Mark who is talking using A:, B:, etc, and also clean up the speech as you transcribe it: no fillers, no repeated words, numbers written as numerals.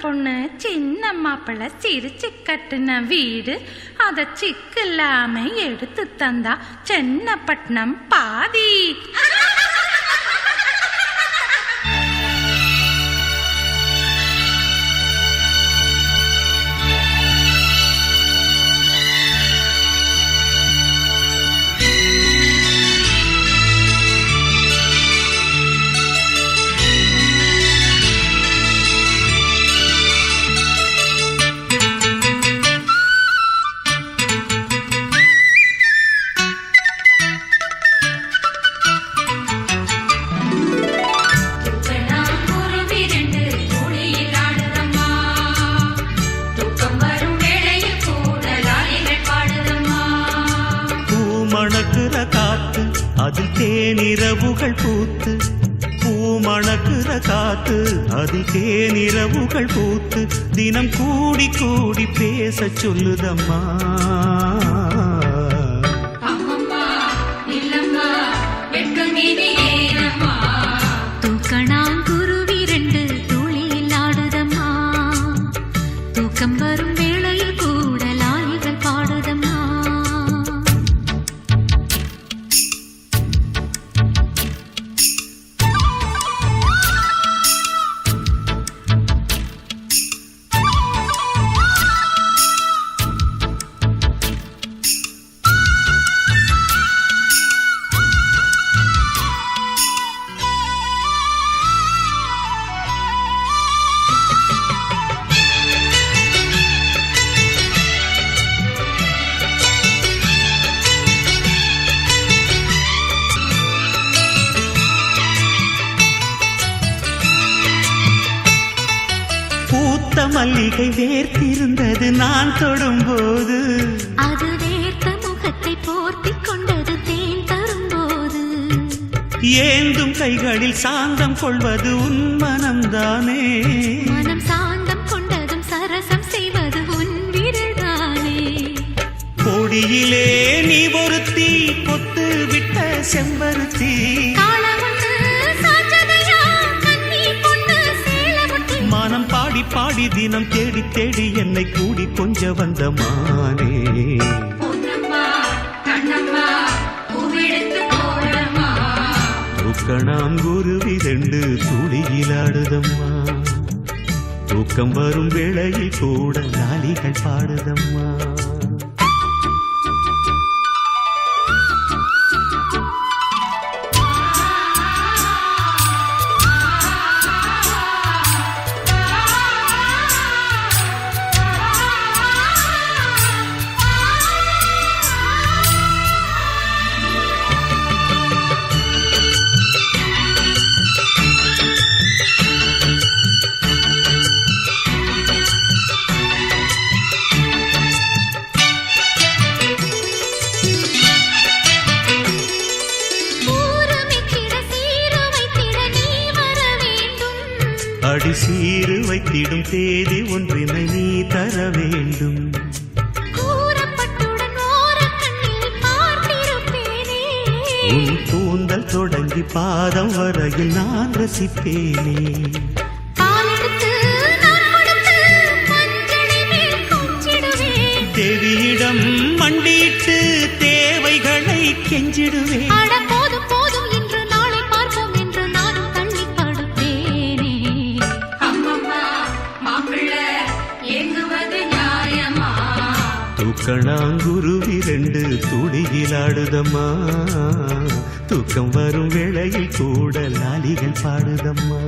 A: பொண்ணு சின்ன மாப்பிள்ள சிரிச்சு கட்டுன வீடு அத சிக்கில்லாம எடுத்து தந்தா சென்னப்பட்டினம் பாதி.
B: மணக்குற காத்து அதில் தேனிரவுகள் பூத்து, பூமணக்குற காத்து அதில் தேனிரவுகள் பூத்து, தினம் கூடி கூடி பேச சொல்லுதம்மா.
C: தூக்கணாங்குருவி ரெண்டு துளியில் ஆடுதம்மா, தூக்கம் வரும் வேளையில் கூட லாலிகள் பாடுதம்மா.
B: பூத்த மல்லிகை வேர்த்திருந்தது நான் தொடும்போது,
C: அது வேர்த்த முகத்தை போர்த்திக் கொண்டது தேன் தரும்போது,
B: ஏந்தும் கைகளில் சாந்தம் கொள்வது உன் மனம்தானே.
C: மனம் சாந்தம் கொண்டதும் சரசம் செய்வது உன் விரல்தானே.
B: கொடியிலே நீ ஒருத்தி பொட்டு விட்ட செம்பருத்தி, மனம் பாடி பாடி தினம் தேடி தேடி என்னை கூடி கொஞ்ச வந்த மானே. தூக்கணாங்குருவி ரெண்டு துளியில் ஆடுதம்மா, தூக்கம் வரும் வேளையில் கூட லாலிகள் பாடுதம்மா. அடி சீரு வைத்திடும் தேதி ஒன்றினை நீ தர வேண்டும். உன் கூந்தல் தொடங்கி பாதம் வரையில் நான் ரசிப்பேனே. தேவியிடம் மண்டிட்டு தேவைகளை கெஞ்சிடுவேன். தூக்கணாங்குருவி ரெண்டு துளியில் ஆடுதம்மா, தூக்கம் வரும் வேளையில் கூட லாலிகள் பாடுதம்மா.